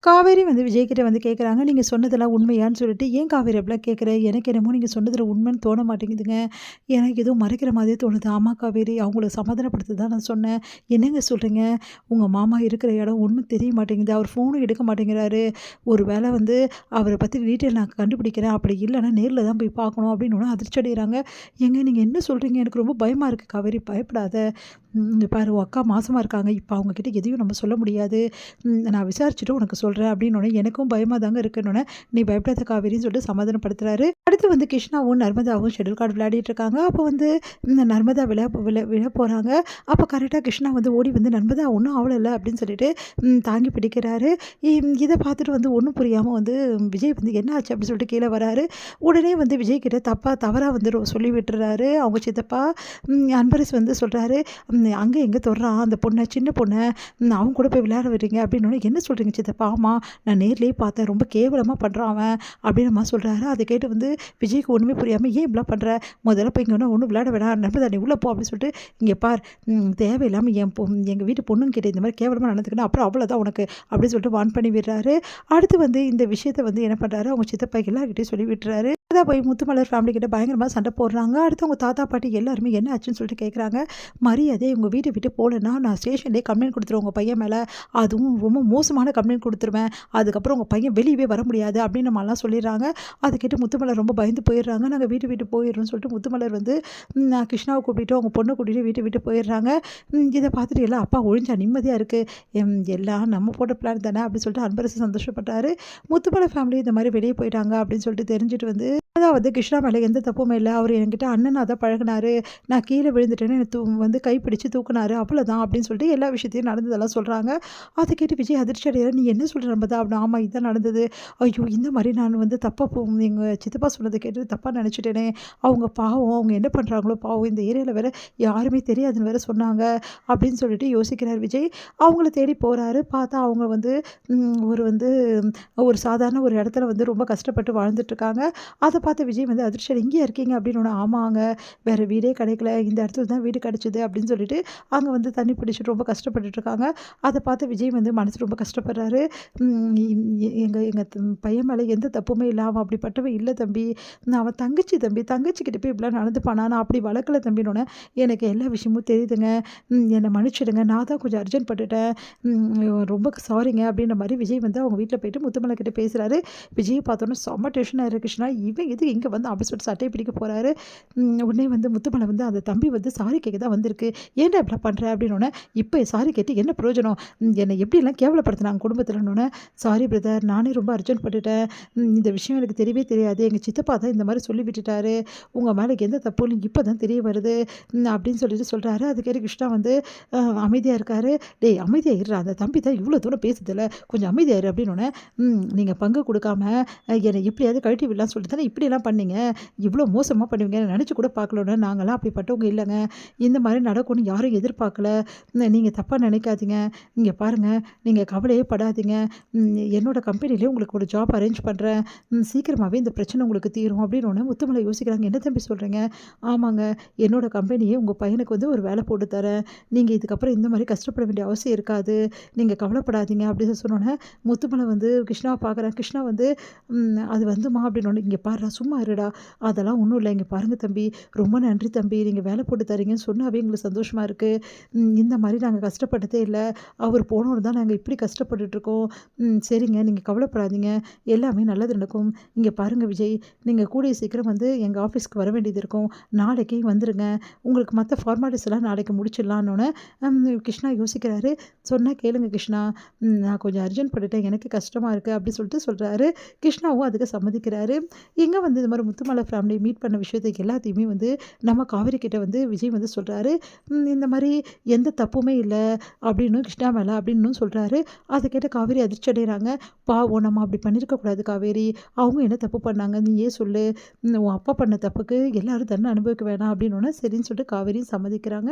காவேரி வந்து விஜய்கிட்ட வந்து கேட்குறாங்க, "நீங்க சொன்னதெல்லாம் உண்மையான்னு?" சொல்லிட்டு. "ஏன் காவேரி அப்படிலாம் கேட்குற? எனக்கு என்னமோ நீங்க சொன்னதில உண்மைன்னு தோண மாட்டேங்குதுங்க. எனக்கு ஏதோ மறைக்கிற மாதிரியே தோணுது." "ஆமா காவேரி, அவங்கள சமாதானப்படுத்த தான் நான் சொன்னேன்." "என்னங்க சொல்றீங்க? உங்க மாமா இருக்கிற இடம் ஒண்ணும் தெரிய மாட்டேங்குது. அவர் ஃபோனும் எடுக்க மாட்டேங்கிறாரு. ஒரு வேளை வந்து அவர பத்தி டீட்டெயில் நான் கண்டுபிடிக்கிறேன். அப்படி இல்லன்னா நேர்ல தான் போய் பார்க்கணும்." அப்படின்னோனே அதிர்ச்சி அடைகிறாங்க. "ஏங்க நீங்க என்ன சொல்றீங்க? எனக்கு ரொம்ப பயமா இருக்கு காவேரி." "பயப்படாத. இங்க பாரு உன் அக்கா மாசமா இருக்காங்க. இப்ப அவங்க கிட்ட எதையும் நம்ம சொல்ல முடியாது. நான் விசாரிச்சுட்டு உனக்கு சொல்றேன்." அப்படின்னோனே எனக்கும் பயமா தாங்க இருக்குன்னோனே, "நீ பயப்படாத காவேரின்னு" சொல்லிட்டு சமாதானப்படுத்துறாரு. அடுத்து வந்து கிருஷ்ணாவும், நர்மதாவும் ஷட்டில் கார்க் விளையாடிட்டு இருக்காங்க. அப்போ வந்து நர்மதா விழ விழ விழ போறாங்க. அப்போ கரெக்ட்டா கிருஷ்ணா வந்து ஓடி வந்து, "நர்மதா ஒண்ணும் ஆவலல்ல" அப்படின்னு சொல்லிட்டு தாங்கி பிடிக்கிறாரு. இத பார்த்துட்டு வந்து ஒண்ணும் புரியாம வந்து விஜய் வந்து "என்ன ஆச்சு?" அப்படின்னு சொல்லிட்டு கீழ வராரு. உடனே வந்து விஜய் கிட்ட தவறா வந்து சொல்லி விட்டுறாரு அவங்க சித்தப்பா. அன்பரசு வந்து சொல்றாரு, "அங்க எங்க தொடுறான் அந்த பொண்ண, சின்ன பொண்ண. அவங்க கூட போய் விளையாட விடுறீங்க." அப்படின்னோனே, "என்ன சொல்றீங்க சித்தப்பா?" "ஆமா, நான் நேர்லயே பார்த்தேன். ரொம்ப கேவலமா பண்றான் அவன்." அப்படின்னுமா சொல்றாரு. அத கேட்டு வந்து விஜய்க்கு ஒண்ணுமே புரியாம, "ஏன் இப்படிலாம் பண்ற? முதல்ல போய் இங்க ஒண்ணும் விளையாட வேணாம். நர்மதா நீ உள்ள போ." அப்படின்னு சொல்லிட்டு, "இங்க பார், தேவையில்லாம எங்க வீட்டு பொண்ணுங்கிட்ட இந்த மாரி கேவலமா நடந்துக்கினா அப்புறம் அவ்வளோதான் உனக்கு." அப்படின்னு சொல்லிட்டு வார்ன் பண்ணி விடுறாரு. அடுத்து வந்து இந்த விஷயத்த வந்து என்ன பண்றாரு, அவங்க சித்தப்பா எல்லார்கிட்டயும் சொல்லி விட்டுறாரு. அதான் போய் முத்துமலர் ஃபேமிலி கிட்ட பயங்கரமா சண்டை போடுறாங்க. அடுத்து அவங்க தாத்தா, பாட்டி எல்லாருமே என்ன ஆச்சுன்னு சொல்லிட்டு கேட்குறாங்க. "மரியாதையா உங்க வீட்ட விட்டு போலன்னா, நான் ஸ்டேஷன்லயே கம்ப்ளைண்ட் குடுத்துருவேன் உங்க பையன் மேல. அதுவும் ரொம்ப மோசமான கம்ப்ளைண்ட் குடுத்துருவேன். அதுக்கப்புறம் உங்க பையன் வெளியவே வர முடியாது." அப்படின்னு நம்மலாம் சொல்லிடுறாங்க. அத கேட்டு முத்துமலர் ரொம்ப பயந்து போயிடுறாங்க. "நாங்க வீட்ட விட்டு போயிடுறோம்னு" சொல்லிட்டு முத்துமலர் வந்து கிருஷ்ணாவ கூட்டிட்டு அவங்க பொண்ண கூட்டிட்டு வீட்ட விட்டு போயிடுறாங்க. இத பார்த்துட்டு எல்லாம், "அப்பா ஒழிஞ்சா நிம்மதியா இருக்கு. எல்லாம் நம்ம போட்ட பிளான் தானே." அப்படின்னு சொல்லிட்டு அன்பரசு சந்தோஷப்பட்டாரு. முத்துமலர் ஃபேமிலி இந்த மாரி வெளிய போயிட்டாங்க அப்படின்னு சொல்லிட்டு தெரிஞ்சுட்டு வந்து அதாவது கிருஷ்ணா மேல எந்த தப்புமே இல்ல. அவரு என்கிட்ட அண்ணனா தான் பழகுனாரு. நான் கீழ விழுந்துட்டேன்னு என்ன வந்து கை பிடிச்சு தூக்குனாரு. அவ்வளோதான் அப்படின்னு சொல்லிட்டு எல்லா விஷயத்தையும் நடந்ததெல்லாம் சொல்றாங்க. அத கேட்டு விஜய் அதிர்ச்சி அடையறாரு. "நீ என்ன சொல்ற நம்பதா?" அப்படின்னு. "ஆமா இதான் நடந்தது." ஐயோ! இந்த மாரி நான் வந்து தப்பா எங்க சித்தப்பா சொன்னத கேட்டு தப்பா நெனச்சுட்டேனே. அவங்க பாவம். அவங்க என்ன பண்றாங்களோ பாவம். இந்த ஏரியால வேற யாருமே தெரியாதுன்னு வேற சொன்னாங்க. அப்படின்னு சொல்லிட்டு யோசிக்கிறார் விஜய். அவங்கள தேடி போறாரு. பார்த்தா அவங்க வந்து ஒரு வந்து ஒரு சாதாரண ஒரு இடத்துல வந்து ரொம்ப கஷ்டப்பட்டு வாழ்ந்துட்டுருக்காங்க. அத பார்த்த விஜய் வந்து அதிர்ச்சி "இங்கேயா இருக்கீங்க?" அப்படின்னோன, "ஆமாங்க. வேற வீடே கிடைக்கல. இந்த இடத்துல தான் வீடு கிடைச்சது." அப்படின்னு சொல்லிட்டு அங்க வந்து தண்ணி பிடிச்சிட்டு ரொம்ப கஷ்டப்பட்டுட்டு இருக்காங்க. அத பார்த்து விஜய் வந்து மனசு ரொம்ப கஷ்டப்படுறாரு. எங்க எங்க பையன் மேல எந்த தப்புமே இல்ல. அவன் அப்படிப்பட்டவன் இல்ல தம்பி. நான் அவன் தங்கச்சி தம்பி. தங்கச்சிகிட்ட போய் இப்படிலாம் நடந்துப்பானா? நான் அப்படி வளர்க்கல தம்பின்னோனே, "எனக்கு எல்லா விஷயமும் தெரியுதுங்க. என்ன மன்னிச்சுடுங்க. நான் தான் கொஞ்சம் அர்ஜென்ட் பட்டுட்டேன். ரொம்ப சாரிங்க." அப்படின்ற மாரி விஜய் வந்து அவங்க வீட்ல போயிட்டு முத்துமலை கிட்ட பேசுறாரு. விஜய பார்த்தோன்னே செம்ம டென்ஷன் ஆயிரு கிருஷ்ணா. "இவன் எதுக்கு இங்க வந்தான்?" அப்படின்னு சொல்லிட்டு சட்டைய பிடிக்க போறாரு. உடனே வந்து முத்துமலை வந்து, "அந்த தம்பி வந்து சாரி கேட்க தான் வந்திருக்கு. ஏன்டா இப்படிலாம் பண்ற?" அப்படின்னோனே, "இப்ப சாரி கேட்டு என்ன பிரயோஜனம்? என்னை எப்படிலாம் கேவலப்படுத்துனாங்க குடும்பத்துலன்னோனே." "Sorry brother. நானே ரொம்ப அர்ஜென்ட் பட்டுட்டேன். இந்த விஷயம் எனக்கு தெரியவே தெரியாது. எங்க சித்தப்பா தான் இந்த மாரி சொல்லி விட்டுட்டாரு. உங்க மேல எந்த தப்பும் இல்ல. இப்ப தான் தெரிய வருது." அப்படின்னு சொல்லிட்டு சொல்றாரு. அது கேட்டு கிருஷ்ணா வந்து அமைதியா இருக்காரு. "டேய் அமைதியா இருடா. அந்த தம்பி தான் இவ்ளோ தூரம் பேசுதுல்ல. கொஞ்சம் அமைதியா இரு." அப்படின்னோனே, நீங்க பங்கு குடுக்காம என்னை எப்படியாவது கழட்டி விடலான்னு சொல்லிட்டு தானே இப்படியெல்லாம் பண்ணீங்க. இவ்ளோ மோசமா பண்ணுவீங்கன்னு நெனச்சு கூட பார்க்கலன்னு. நாங்கலாம் அப்படிப்பட்டவங்க இல்லங்க. இந்த மாரி நடக்கும்னு யாரும் எதிர்பார்க்கல. நீங்க தப்பா நெனைக்காதீங்க. இங்க பாருங்க, நீங்க கவலையே படாதீங்க. என்னோட கம்பெனிலயே உங்களுக்கு ஒரு ஜாப் அரேஞ்ச் பண்றேன். சீக்கிரமாவே இந்த பிரச்சனை உங்களுக்கு தீரும்." அப்படின்னோனே முத்துமலை யோசிக்கிறாங்க. "என்ன தம்பி சொல்றீங்க?" "ஆமாங்க. என்னோட கம்பெனியே உங்க பையனுக்கு வந்து ஒரு வேலை போட்டு தரேன். நீங்க இதுக்கப்புறம் இந்த மாரி கஷ்டப்பட வேண்டிய அவசியம் இருக்காது. நீங்க கவலைப்படாதீங்க." அப்படின்னு சொன்னோனே, முத்துமலை வந்து கிருஷ்ணாவ பார்க்குறேன். கிருஷ்ணா வந்து அது வந்துமா அப்படின்னோனே, "இங்க பார்றா சும்மா இருடா. அதெல்லாம் ஒண்ணும் இல்ல. இங்க பாருங்க தம்பி. ரொம்ப நன்றி தம்பி. நீங்க வேலை போட்டு தர்றீங்கன்னு சொன்னாவே எங்களுக்கு சந்தோஷமா இருக்கு. இந்த மாரி நாங்க கஷ்டப்பட்டதே இல்ல. அவர் போனோன தான் நாங்க இப்படி கஷ்டப்பட்டுட்டுருக்கோம். சரிங்க. நீங்க கவலைப்படாதீங்க. எல்லாமே நல்லது நடக்கும். இங்க பாருங்க விஜய், நீங்க கூடிய சீக்கிரம் வந்து எங்க ஆஃபீஸ்க்கு வர வேண்டியது இருக்கும். நாளைக்கே வந்துருங்க. உங்களுக்கு மத்த ஃபார்மாலிட்டீஸ் எல்லாம் நாளைக்கு முடிச்சிடலான்னோனே." கிருஷ்ணா யோசிக்கிறாரு. "சொன்னா கேளுங்க கிருஷ்ணா. நான் கொஞ்சம் அர்ஜென்ட் பட்டுட்டேன். எனக்கு கஷ்டமா இருக்கு." அப்படி சொல்லிட்டு சொல்றாரு. கிருஷ்ணாவும் அதுக்கு சம்மதிக்கிறாரு. இங்க வந்து இந்த மாரி முத்துமலை ஃபேமிலி மீட் பண்ண விஷயத்த எல்லாத்தையுமே வந்து நம்ம காவேரி கிட்ட வந்து விஜய் வந்து சொல்றாரு. இந்த மாரி எந்த தப்புமே இல்ல அப்படின்னு கிருஷ்ணா மேல அப்படின்னும் சொல்றாரு. அத கேட்ட காவேரி அதிர்ச்சி அடையறாங்க. "பாவம் நம்ம அப்படி பண்ணியிருக்க கூடாது காவேரி. அவங்க என்ன தப்பு பண்ணாங்க? நீயே சொல்லு. உன் அப்பா பண்ண தப்புக்கு எல்லாரும் தண்டனை அனுபவிக்க வேணாம்." அப்படின்னோனே சரின்னு சொல்லிட்டு காவேரியும் சம்மதிக்கிறாங்க.